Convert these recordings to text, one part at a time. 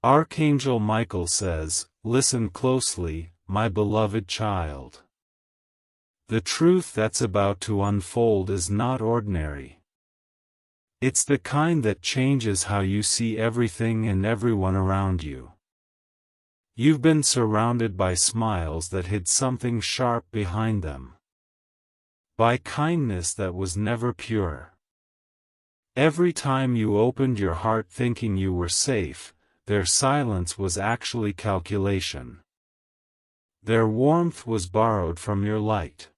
Archangel Michael says, "Listen closely, my beloved child. The truth that's about to unfold is not ordinary. It's the kind that changes how you see everything and everyone around you. You've been surrounded by smiles that hid something sharp behind them. By kindness that was never pure. Every time you opened your heart thinking you were safe, their silence was actually calculation. Their warmth was borrowed from your light.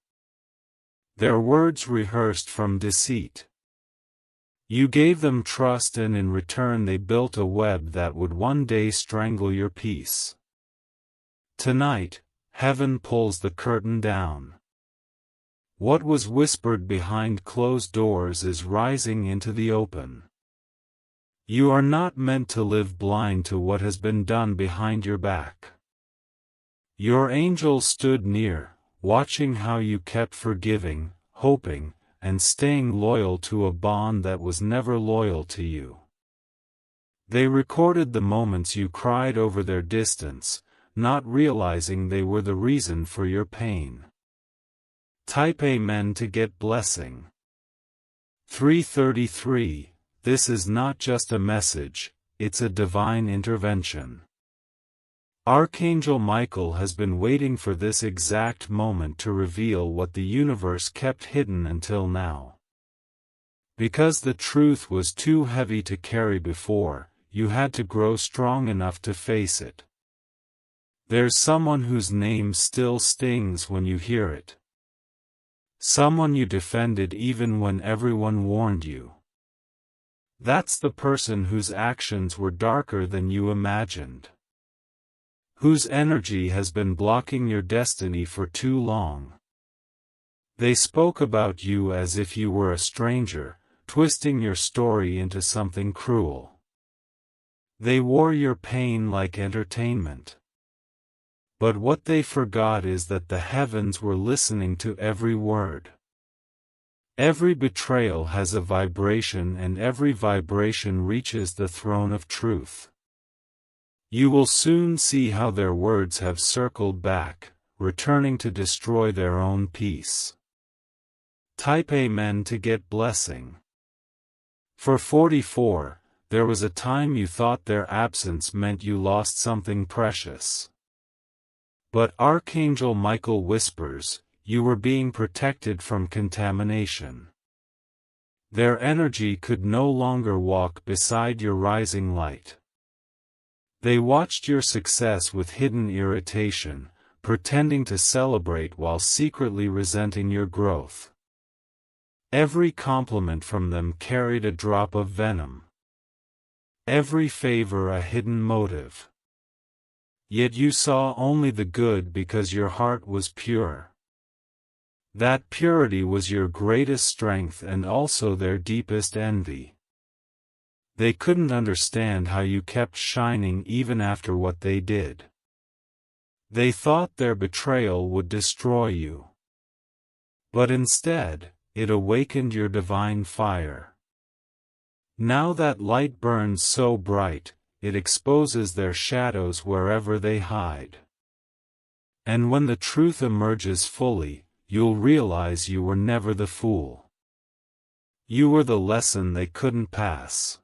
Their words rehearsed from deceit. You gave them trust, and in return they built a web that would one day strangle your peace. Tonight, heaven pulls the curtain down. What was whispered behind closed doors is rising into the open. You are not meant to live blind to what has been done behind your back. Your angel stood near, watching how you kept forgiving, hoping, and staying loyal to a bond that was never loyal to you. They recorded the moments you cried over their distance, not realizing they were the reason for your pain. Type Amen to get blessing. 333. This is not just a message, it's a divine intervention. Archangel Michael has been waiting for this exact moment to reveal what the universe kept hidden until now. Because the truth was too heavy to carry before, you had to grow strong enough to face it. There's someone whose name still stings when you hear it. Someone you defended even when everyone warned you. That's the person whose actions were darker than you imagined. Whose energy has been blocking your destiny for too long. They spoke about you as if you were a stranger, twisting your story into something cruel. They wore your pain like entertainment. But what they forgot is that the heavens were listening to every word. Every betrayal has a vibration, and every vibration reaches the throne of truth. You will soon see how their words have circled back, returning to destroy their own peace. Type Amen to get blessing. For 44, there was a time you thought their absence meant you lost something precious. But Archangel Michael whispers, you were being protected from contamination. Their energy could no longer walk beside your rising light. They watched your success with hidden irritation, pretending to celebrate while secretly resenting your growth. Every compliment from them carried a drop of venom. Every favor a hidden motive. Yet you saw only the good because your heart was pure. That purity was your greatest strength and also their deepest envy. They couldn't understand how you kept shining even after what they did. They thought their betrayal would destroy you. But instead, it awakened your divine fire. Now that light burns so bright, it exposes their shadows wherever they hide. And when the truth emerges fully, you'll realize you were never the fool. You were the lesson they couldn't pass.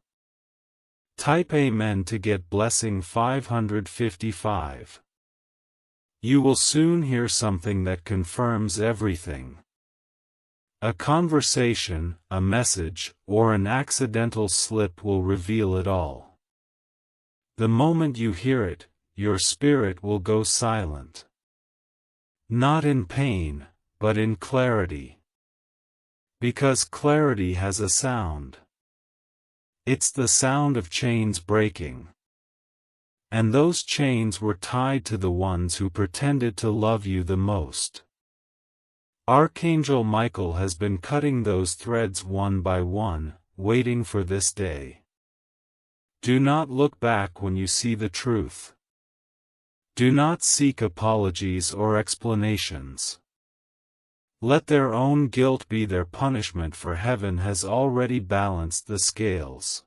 Type Amen to get blessing 555. You will soon hear something that confirms everything. A conversation, a message, or an accidental slip will reveal it all. The moment you hear it, your spirit will go silent. Not in pain, but in clarity. Because clarity has a sound. It's the sound of chains breaking. And those chains were tied to the ones who pretended to love you the most. Archangel Michael has been cutting those threads one by one, waiting for this day. Do not look back when you see the truth. Do not seek apologies or explanations. Let their own guilt be their punishment, for heaven has already balanced the scales.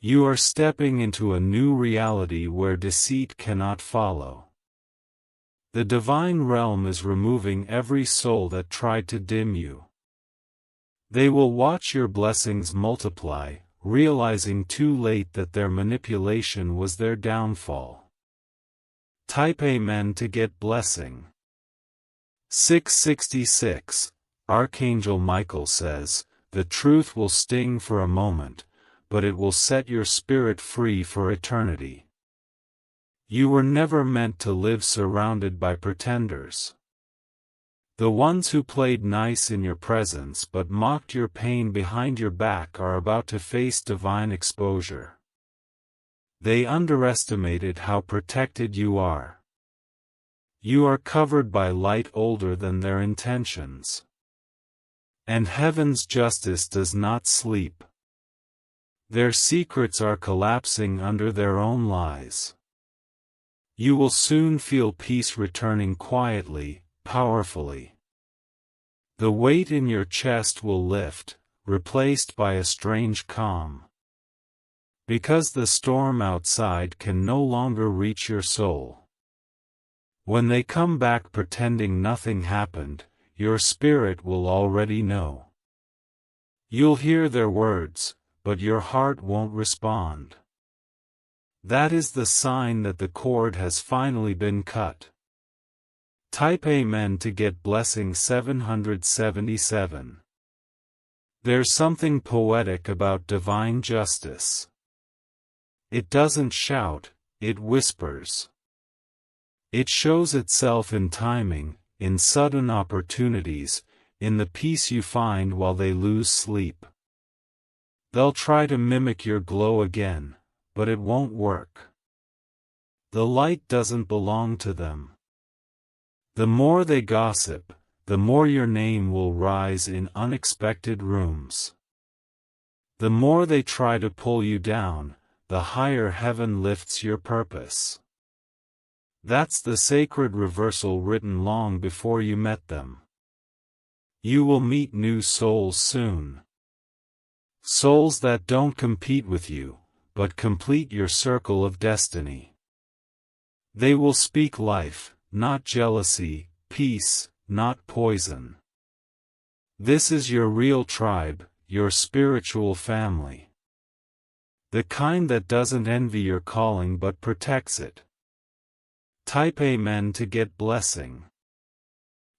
You are stepping into a new reality where deceit cannot follow. The divine realm is removing every soul that tried to dim you. They will watch your blessings multiply, realizing too late that their manipulation was their downfall. Type Amen to get blessing. 666. Archangel Michael says, "The truth will sting for a moment, but it will set your spirit free for eternity." You were never meant to live surrounded by pretenders. The ones who played nice in your presence but mocked your pain behind your back are about to face divine exposure. They underestimated how protected you are. You are covered by light older than their intentions. And heaven's justice does not sleep. Their secrets are collapsing under their own lies. You will soon feel peace returning quietly, powerfully. The weight in your chest will lift, replaced by a strange calm. Because the storm outside can no longer reach your soul. When they come back pretending nothing happened, your spirit will already know. You'll hear their words, but your heart won't respond. That is the sign that the cord has finally been cut. Type Amen to get blessing 777. There's something poetic about divine justice. It doesn't shout, it whispers. It shows itself in timing, in sudden opportunities, in the peace you find while they lose sleep. They'll try to mimic your glow again, but it won't work. The light doesn't belong to them. The more they gossip, the more your name will rise in unexpected rooms. The more they try to pull you down, the higher heaven lifts your purpose. That's the sacred reversal written long before you met them. You will meet new souls soon. Souls that don't compete with you, but complete your circle of destiny. They will speak life, not jealousy, peace, not poison. This is your real tribe, your spiritual family. The kind that doesn't envy your calling but protects it. Type Amen to get blessing.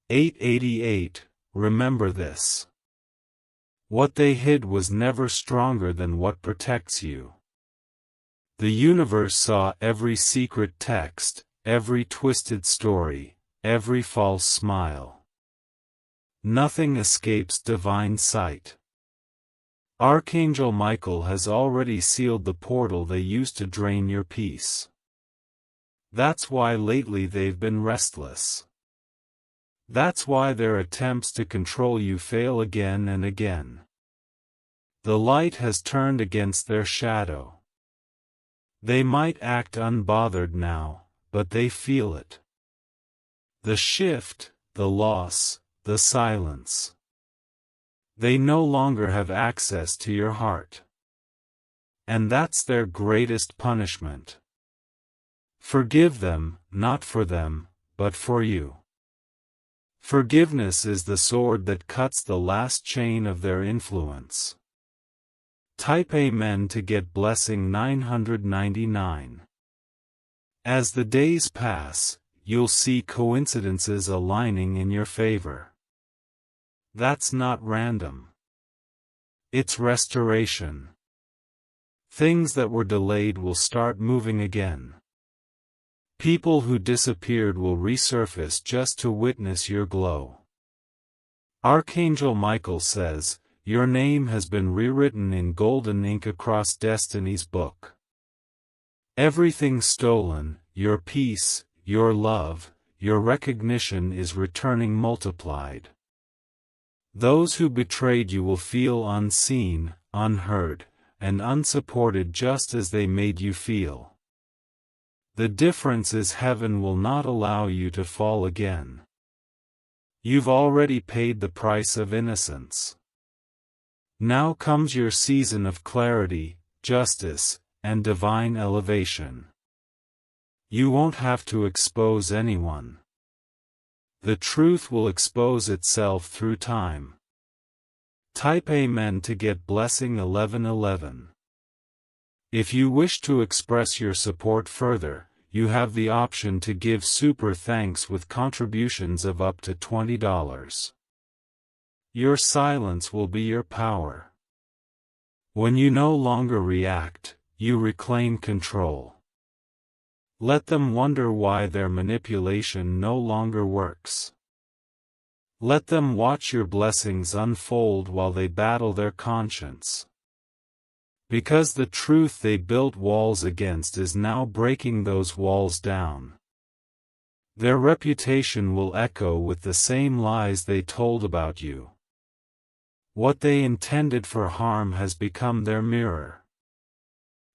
888. Remember this. What they hid was never stronger than what protects you. The universe saw every secret text, every twisted story, every false smile. Nothing escapes divine sight. Archangel Michael has already sealed the portal they used to drain your peace. That's why lately they've been restless. That's why their attempts to control you fail again and again. The light has turned against their shadow. They might act unbothered now, but they feel it. The shift, the loss, the silence. They no longer have access to your heart. And that's their greatest punishment. Forgive them, not for them, but for you. Forgiveness is the sword that cuts the last chain of their influence. Type Amen to get blessing 999. As the days pass, you'll see coincidences aligning in your favor. That's not random. It's restoration. Things that were delayed will start moving again. People who disappeared will resurface just to witness your glow. Archangel Michael says, your name has been rewritten in golden ink across destiny's book. Everything stolen, your peace, your love, your recognition is returning multiplied. Those who betrayed you will feel unseen, unheard, and unsupported just as they made you feel. The difference is heaven will not allow you to fall again. You've already paid the price of innocence. Now comes your season of clarity, justice, and divine elevation. You won't have to expose anyone. The truth will expose itself through time. Type Amen to get blessing 1111. If you wish to express your support further, you have the option to give super thanks with contributions of up to $20. Your silence will be your power. When you no longer react, you reclaim control. Let them wonder why their manipulation no longer works. Let them watch your blessings unfold while they battle their conscience. Because the truth they built walls against is now breaking those walls down. Their reputation will echo with the same lies they told about you. What they intended for harm has become their mirror.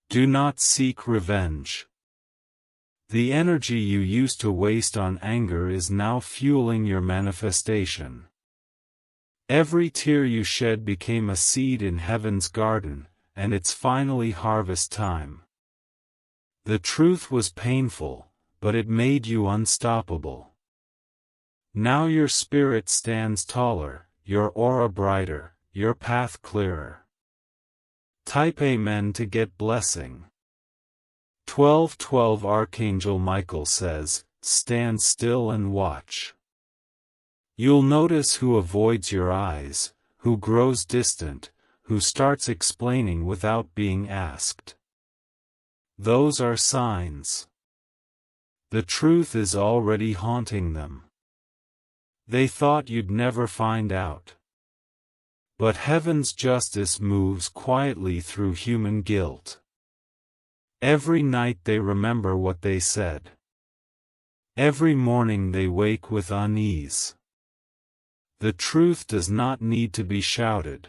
Do not seek revenge. The energy you used to waste on anger is now fueling your manifestation. Every tear you shed became a seed in heaven's garden, and it's finally harvest time. The truth was painful, but it made you unstoppable. Now your spirit stands taller, your aura brighter, your path clearer. Type Amen to get blessing. 1212 Archangel Michael says, stand still and watch. You'll notice who avoids your eyes, who grows distant, who starts explaining without being asked. Those are signs. The truth is already haunting them. They thought you'd never find out. But heaven's justice moves quietly through human guilt. Every night they remember what they said. Every morning they wake with unease. The truth does not need to be shouted.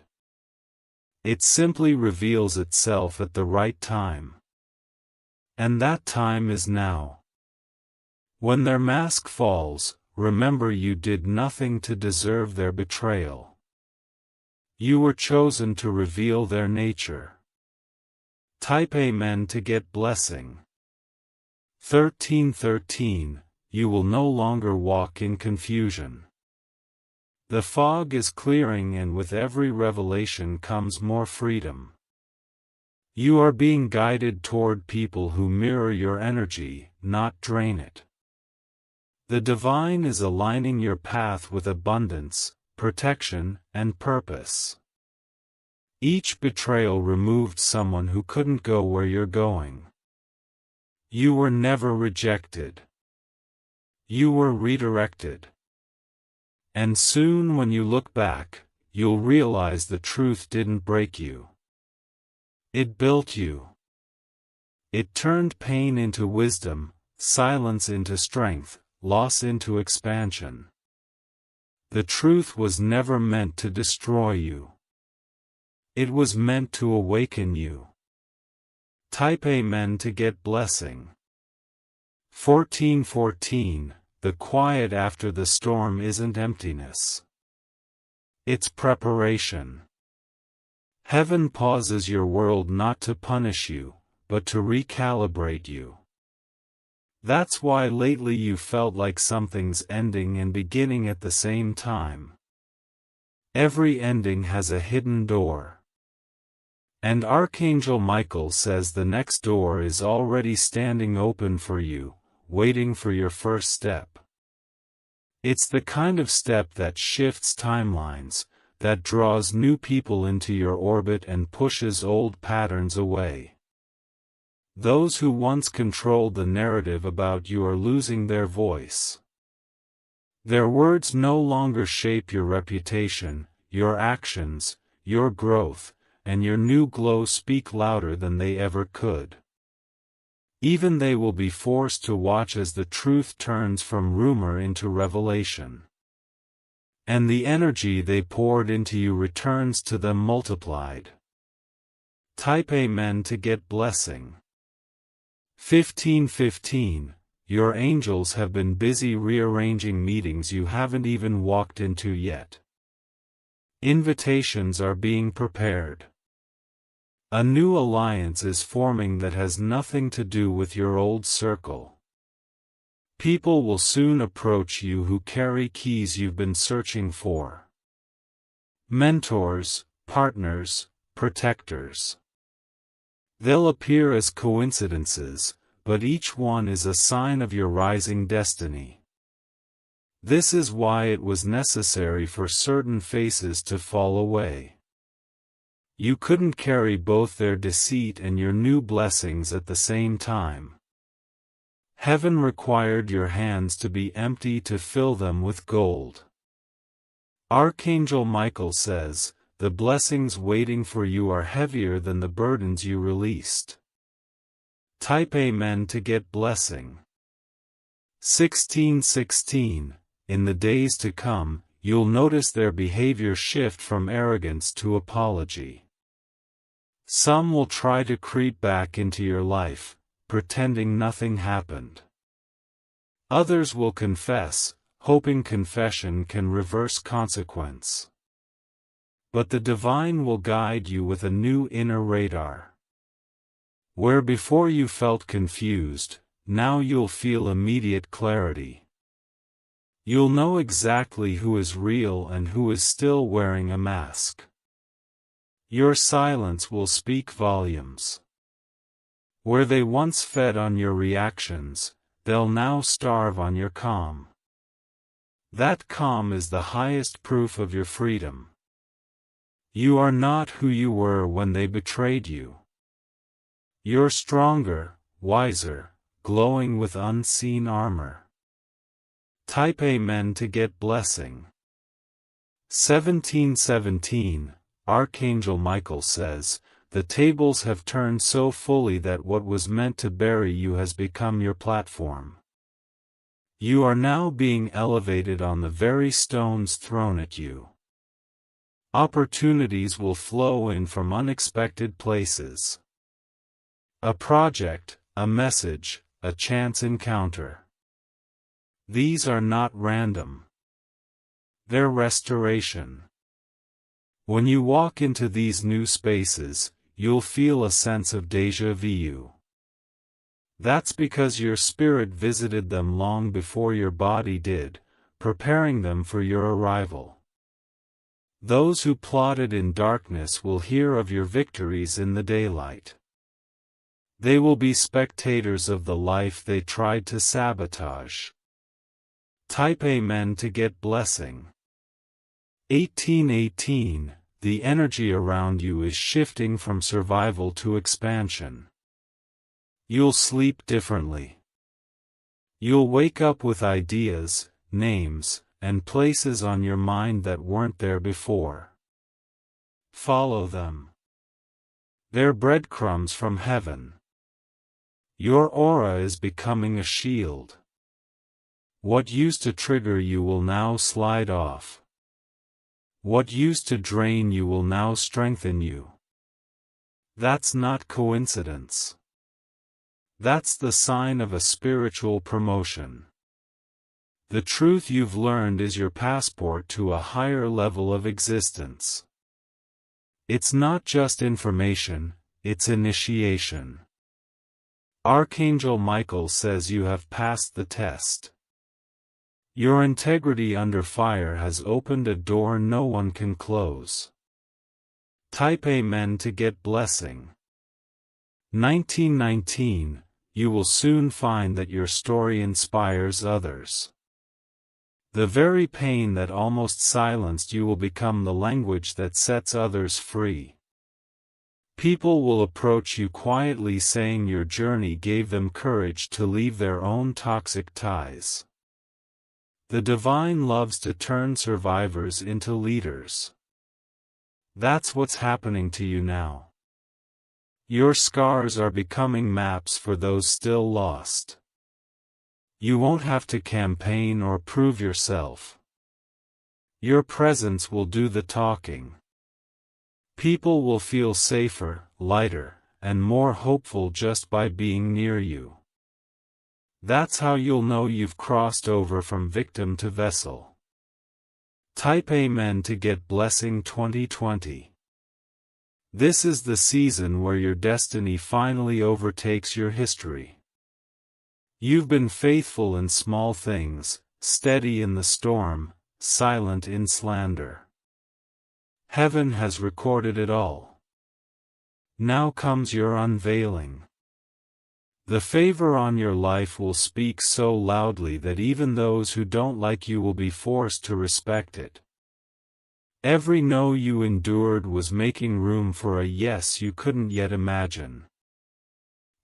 It simply reveals itself at the right time. And that time is now. When their mask falls, remember you did nothing to deserve their betrayal. You were chosen to reveal their nature. Type Amen to get blessing. 1313, you will no longer walk in confusion. The fog is clearing, and with every revelation comes more freedom. You are being guided toward people who mirror your energy, not drain it. The divine is aligning your path with abundance, protection, and purpose. Each betrayal removed someone who couldn't go where you're going. You were never rejected. You were redirected. And soon when you look back, you'll realize the truth didn't break you. It built you. It turned pain into wisdom, silence into strength, loss into expansion. The truth was never meant to destroy you. It was meant to awaken you. Type Amen to get blessing. 1414, the quiet after the storm isn't emptiness. It's preparation. Heaven pauses your world not to punish you, but to recalibrate you. That's why lately you felt like something's ending and beginning at the same time. Every ending has a hidden door. And Archangel Michael says the next door is already standing open for you, waiting for your first step. It's the kind of step that shifts timelines, that draws new people into your orbit and pushes old patterns away. Those who once controlled the narrative about you are losing their voice. Their words no longer shape your reputation, your actions, your growth, and your new glow speak louder than they ever could. Even they will be forced to watch as the truth turns from rumor into revelation. And the energy they poured into you returns to them multiplied. Type Amen to get blessing. 1515, your angels have been busy rearranging meetings you haven't even walked into yet. Invitations are being prepared. A new alliance is forming that has nothing to do with your old circle. People will soon approach you who carry keys you've been searching for. Mentors, partners, protectors. They'll appear as coincidences, but each one is a sign of your rising destiny. This is why it was necessary for certain faces to fall away. You couldn't carry both their deceit and your new blessings at the same time. Heaven required your hands to be empty to fill them with gold. Archangel Michael says, the blessings waiting for you are heavier than the burdens you released. Type Amen to get blessing. 16:16. In the days to come, you'll notice their behavior shift from arrogance to apology. Some will try to creep back into your life, pretending nothing happened. Others will confess, hoping confession can reverse consequence. But the divine will guide you with a new inner radar. Where before you felt confused, now you'll feel immediate clarity. You'll know exactly who is real and who is still wearing a mask. Your silence will speak volumes. Where they once fed on your reactions, they'll now starve on your calm. That calm is the highest proof of your freedom. You are not who you were when they betrayed you. You're stronger, wiser, glowing with unseen armor. Type Amen to get blessing. 17:17. Archangel Michael says, the tables have turned so fully that what was meant to bury you has become your platform. You are now being elevated on the very stones thrown at you. Opportunities will flow in from unexpected places. A project, a message, a chance encounter. These are not random. They're restoration. When you walk into these new spaces, you'll feel a sense of déjà vu. That's because your spirit visited them long before your body did, preparing them for your arrival. Those who plotted in darkness will hear of your victories in the daylight. They will be spectators of the life they tried to sabotage. Type Amen to get blessing. 18:18. The energy around you is shifting from survival to expansion. You'll sleep differently. You'll wake up with ideas, names, and places on your mind that weren't there before. Follow them. They're breadcrumbs from heaven. Your aura is becoming a shield. What used to trigger you will now slide off. What used to drain you will now strengthen you. That's not coincidence. That's the sign of a spiritual promotion. The truth you've learned is your passport to a higher level of existence. It's not just information, it's initiation. Archangel Michael says you have passed the test. Your integrity under fire has opened a door no one can close. Type Amen to get blessing. 19:19. You will soon find that your story inspires others. The very pain that almost silenced you will become the language that sets others free. People will approach you quietly saying your journey gave them courage to leave their own toxic ties. The divine loves to turn survivors into leaders. That's what's happening to you now. Your scars are becoming maps for those still lost. You won't have to campaign or prove yourself. Your presence will do the talking. People will feel safer, lighter, and more hopeful just by being near you. That's how you'll know you've crossed over from victim to vessel. Type Amen to get blessing 2020. This is the season where your destiny finally overtakes your history. You've been faithful in small things, steady in the storm, silent in slander. Heaven has recorded it all. Now comes your unveiling. The favor on your life will speak so loudly that even those who don't like you will be forced to respect it. Every no you endured was making room for a yes you couldn't yet imagine.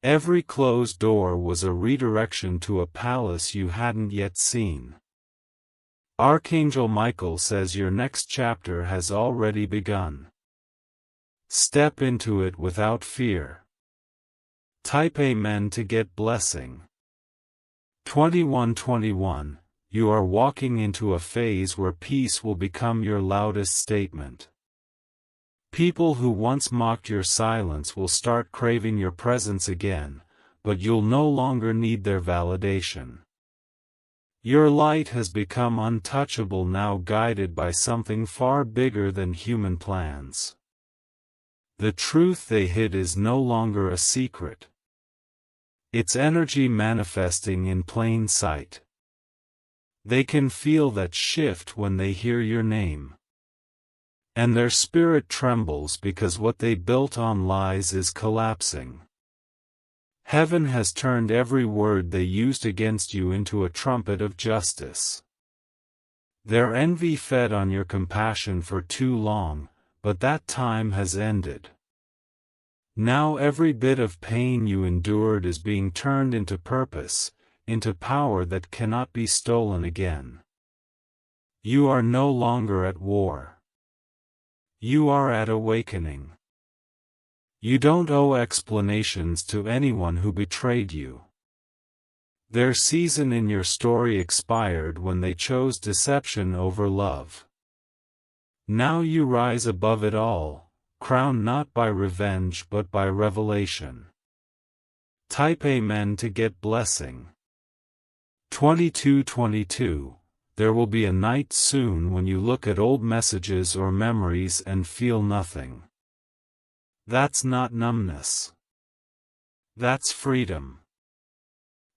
Every closed door was a redirection to a palace you hadn't yet seen. Archangel Michael says your next chapter has already begun. Step into it without fear. Type Amen to get blessing. 2121. You are walking into a phase where peace will become your loudest statement. People who once mocked your silence will start craving your presence again, but you'll no longer need their validation. Your light has become untouchable now, guided by something far bigger than human plans. The truth they hid is no longer a secret. It's energy manifesting in plain sight. They can feel that shift when they hear your name. And their spirit trembles because what they built on lies is collapsing. Heaven has turned every word they used against you into a trumpet of justice. Their envy fed on your compassion for too long, but that time has ended. Now every bit of pain you endured is being turned into purpose, into power that cannot be stolen again. You are no longer at war. You are at awakening. You don't owe explanations to anyone who betrayed you. Their season in your story expired when they chose deception over love. Now you rise above it all, crowned not by revenge but by revelation. Type Amen to get blessing. 2222. There will be a night soon when you look at old messages or memories and feel nothing. That's not numbness. That's freedom.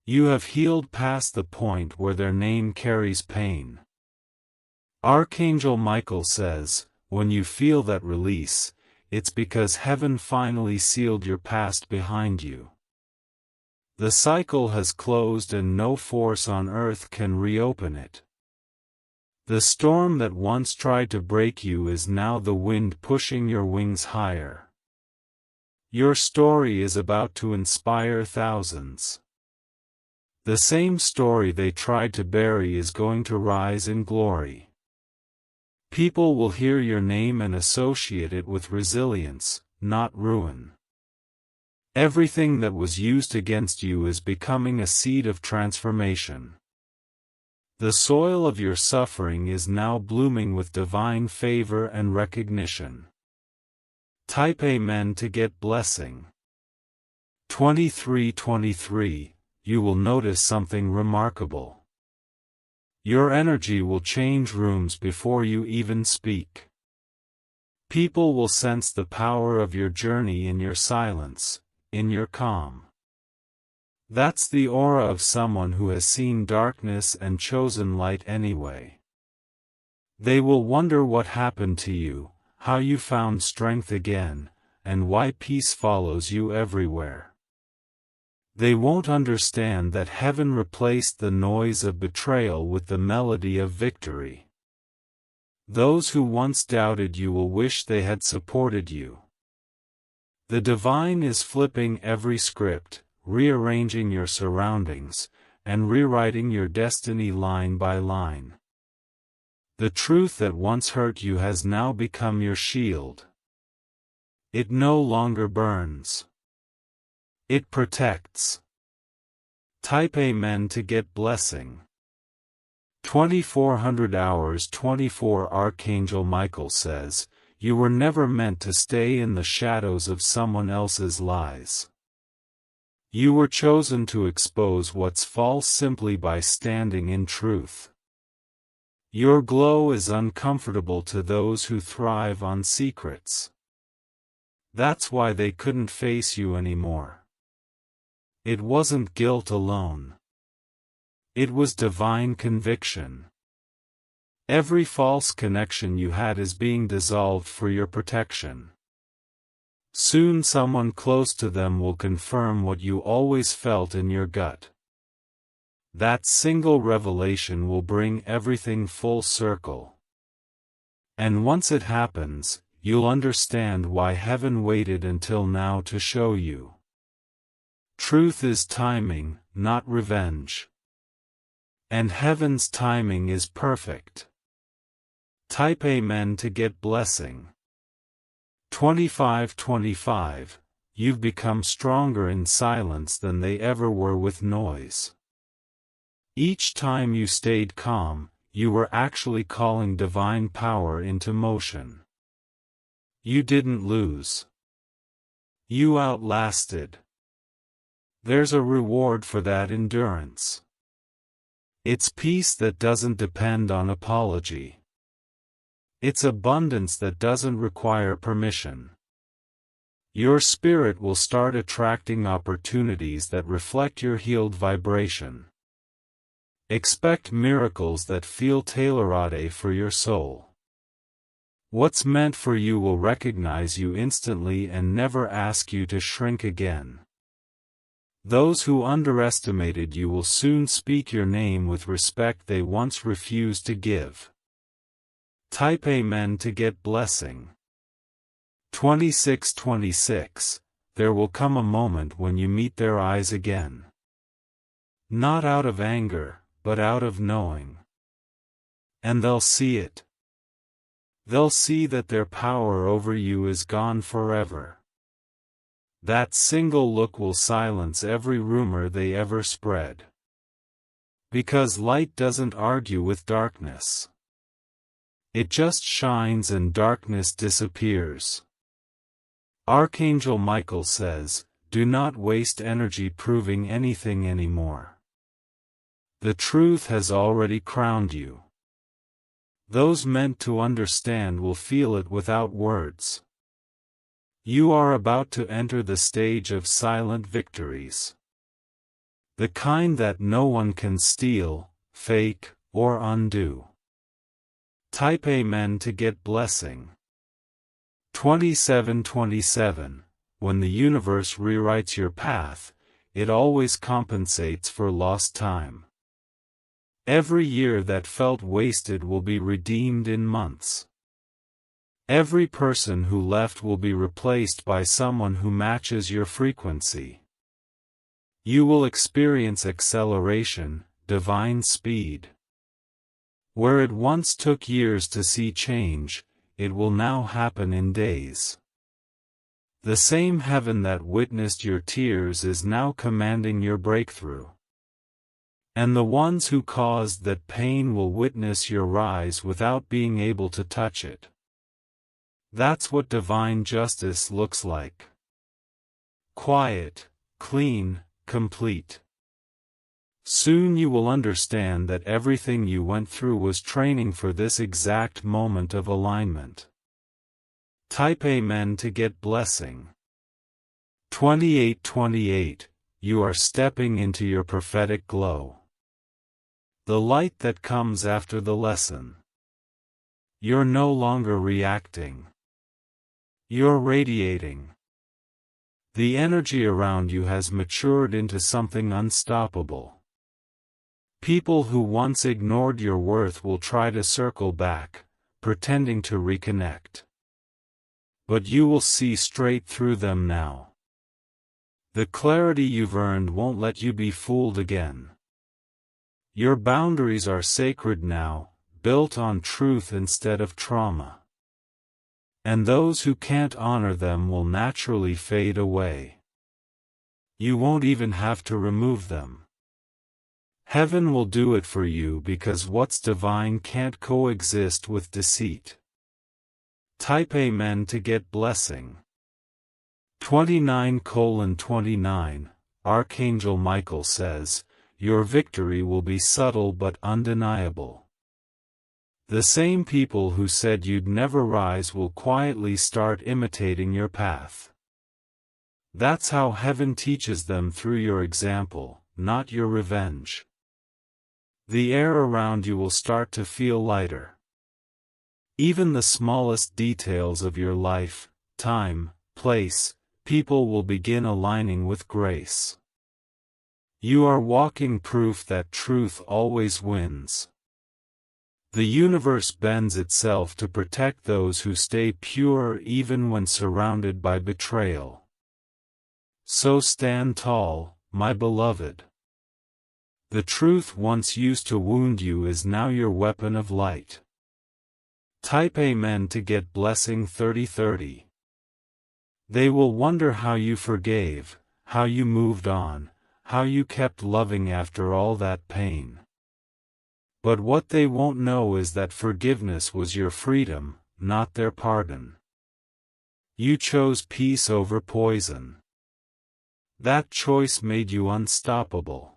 You have healed past the point where their name carries pain. Archangel Michael says, when you feel that release, it's because heaven finally sealed your past behind you. The cycle has closed and no force on earth can reopen it. The storm that once tried to break you is now the wind pushing your wings higher. Your story is about to inspire thousands. The same story they tried to bury is going to rise in glory. People will hear your name and associate it with resilience, not ruin. Everything that was used against you is becoming a seed of transformation. The soil of your suffering is now blooming with divine favor and recognition. Type Amen to get blessing. 2323. You will notice something remarkable. Your energy will change rooms before you even speak. People will sense the power of your journey in your silence, in your calm. That's the aura of someone who has seen darkness and chosen light anyway. They will wonder what happened to you, how you found strength again, and why peace follows you everywhere. They won't understand that heaven replaced the noise of betrayal with the melody of victory. Those who once doubted you will wish they had supported you. The divine is flipping every script, rearranging your surroundings, and rewriting your destiny line by line. The truth that once hurt you has now become your shield. It no longer burns. It protects. Type Amen to get blessing. 2400 hours 24. Archangel Michael says, you were never meant to stay in the shadows of someone else's lies. You were chosen to expose what's false simply by standing in truth. Your glow is uncomfortable to those who thrive on secrets. That's why they couldn't face you anymore. It wasn't guilt alone. It was divine conviction. Every false connection you had is being dissolved for your protection. Soon someone close to them will confirm what you always felt in your gut. That single revelation will bring everything full circle. And once it happens, you'll understand why heaven waited until now to show you. Truth is timing, not revenge. And heaven's timing is perfect. Type Amen to get blessing. 2525, you've become stronger in silence than they ever were with noise. Each time you stayed calm, you were actually calling divine power into motion. You didn't lose. You outlasted. There's a reward for that endurance. It's peace that doesn't depend on apology. It's abundance that doesn't require permission. Your spirit will start attracting opportunities that reflect your healed vibration. Expect miracles that feel tailor-made for your soul. What's meant for you will recognize you instantly and never ask you to shrink again. Those who underestimated you will soon speak your name with respect they once refused to give. Type Amen to get blessing. 2626, there will come a moment when you meet their eyes again. Not out of anger, but out of knowing. And they'll see it. They'll see that their power over you is gone forever. That single look will silence every rumor they ever spread. Because light doesn't argue with darkness. It just shines and darkness disappears. Archangel Michael says, do not waste energy proving anything anymore. The truth has already crowned you. Those meant to understand will feel it without words. You are about to enter the stage of silent victories. The kind that no one can steal, fake, or undo. Type Amen to get blessing. 2727, when the universe rewrites your path, it always compensates for lost time. Every year that felt wasted will be redeemed in months. Every person who left will be replaced by someone who matches your frequency. You will experience acceleration, divine speed. Where it once took years to see change, it will now happen in days. The same heaven that witnessed your tears is now commanding your breakthrough. And the ones who caused that pain will witness your rise without being able to touch it. That's what divine justice looks like. Quiet, clean, complete. Soon you will understand that everything you went through was training for this exact moment of alignment. Type Amen to get blessing. 2828, you are stepping into your prophetic glow. The light that comes after the lesson. You're no longer reacting. You're radiating. The energy around you has matured into something unstoppable. People who once ignored your worth will try to circle back, pretending to reconnect. But you will see straight through them now. The clarity you've earned won't let you be fooled again. Your boundaries are sacred now, built on truth instead of trauma. And those who can't honor them will naturally fade away. You won't even have to remove them. Heaven will do it for you because what's divine can't coexist with deceit. Type Amen to get blessing. 29:29, Archangel Michael says, your victory will be subtle but undeniable. The same people who said you'd never rise will quietly start imitating your path. That's how heaven teaches them, through your example, not your revenge. The air around you will start to feel lighter. Even the smallest details of your life, time, place, people will begin aligning with grace. You are walking proof that truth always wins. The universe bends itself to protect those who stay pure even when surrounded by betrayal. So stand tall, my beloved. The truth once used to wound you is now your weapon of light. Type Amen to get blessing 3030. They will wonder how you forgave, how you moved on, how you kept loving after all that pain. But what they won't know is that forgiveness was your freedom, not their pardon. You chose peace over poison. That choice made you unstoppable.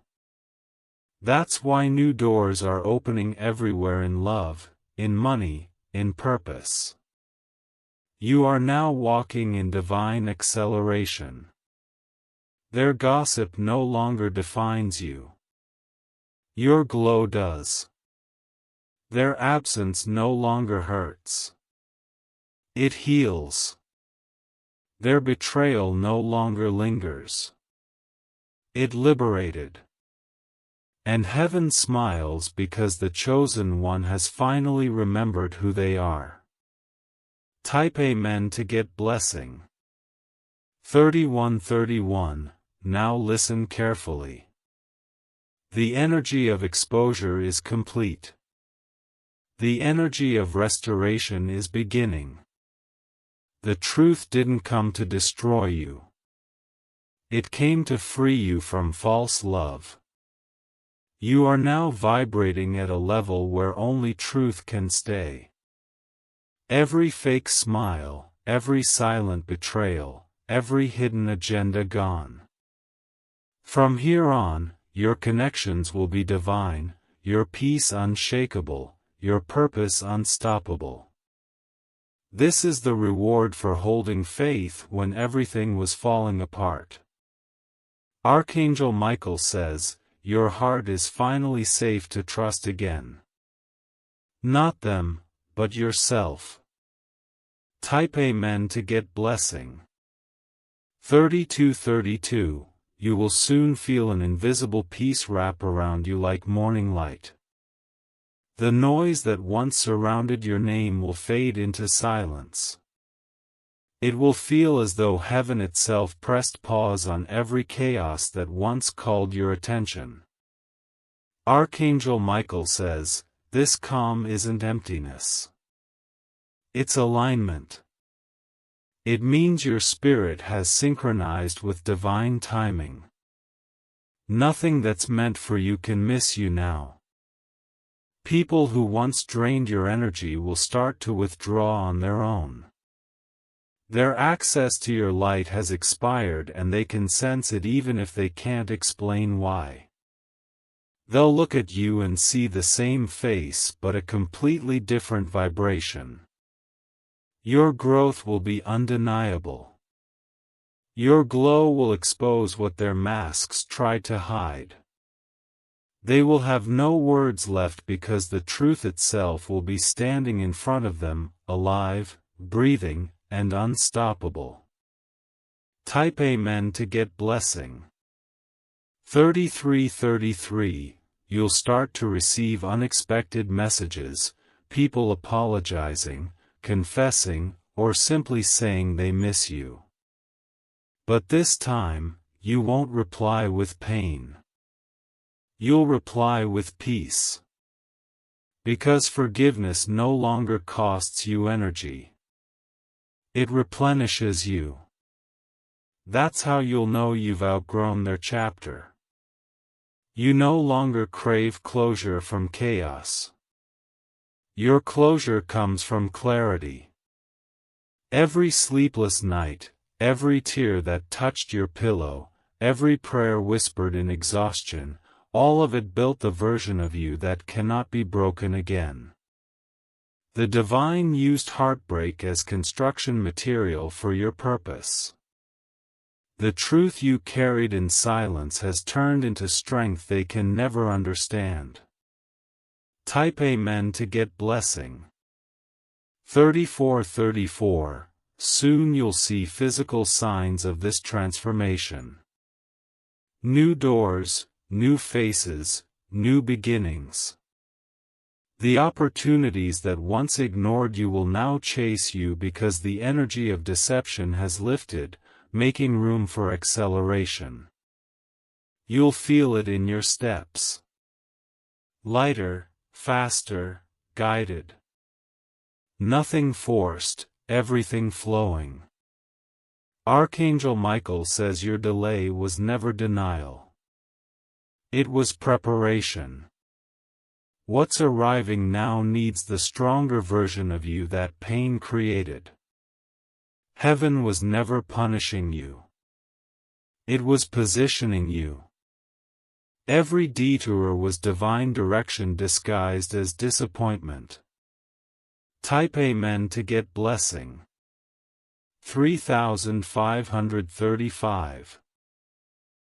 That's why new doors are opening everywhere, in love, in money, in purpose. You are now walking in divine acceleration. Their gossip no longer defines you. Your glow does. Their absence no longer hurts. It heals. Their betrayal no longer lingers. It liberated. And heaven smiles because the chosen one has finally remembered who they are. Type Amen to get blessing. 3131. Now listen carefully. The energy of exposure is complete. The energy of restoration is beginning. The truth didn't come to destroy you. It came to free you from false love. You are now vibrating at a level where only truth can stay. Every fake smile, every silent betrayal, every hidden agenda gone. From here on, your connections will be divine, your peace unshakable, your purpose unstoppable. This is the reward for holding faith when everything was falling apart. Archangel Michael says, your heart is finally safe to trust again. Not them, but yourself. Type Amen to get blessing. 3232. You will soon feel an invisible peace wrap around you like morning light. The noise that once surrounded your name will fade into silence. It will feel as though heaven itself pressed pause on every chaos that once called your attention. Archangel Michael says, this calm isn't emptiness. It's alignment. It means your spirit has synchronized with divine timing. Nothing that's meant for you can miss you now. People who once drained your energy will start to withdraw on their own. Their access to your light has expired and they can sense it even if they can't explain why. They'll look at you and see the same face but a completely different vibration. Your growth will be undeniable. Your glow will expose what their masks tried to hide. They will have no words left because the truth itself will be standing in front of them, alive, breathing, and unstoppable. Type Amen to get blessing. 3333. You'll start to receive unexpected messages, people apologizing, confessing, or simply saying they miss you. But this time, you won't reply with pain. You'll reply with peace. Because forgiveness no longer costs you energy. It replenishes you. That's how you'll know you've outgrown their chapter. You no longer crave closure from chaos. Your closure comes from clarity. Every sleepless night, every tear that touched your pillow, every prayer whispered in exhaustion, all of it built the version of you that cannot be broken again. The divine used heartbreak as construction material for your purpose. The truth you carried in silence has turned into strength they can never understand. Type Amen to get blessing. 3434. Soon you'll see physical signs of this transformation. New doors, new faces, new beginnings. The opportunities that once ignored you will now chase you because the energy of deception has lifted, making room for acceleration. You'll feel it in your steps. Lighter, faster, guided. Nothing forced, everything flowing. Archangel Michael says your delay was never denial. It was preparation. What's arriving now needs the stronger version of you that pain created. Heaven was never punishing you. It was positioning you. Every detour was divine direction disguised as disappointment. Type Amen to get blessing. 3535.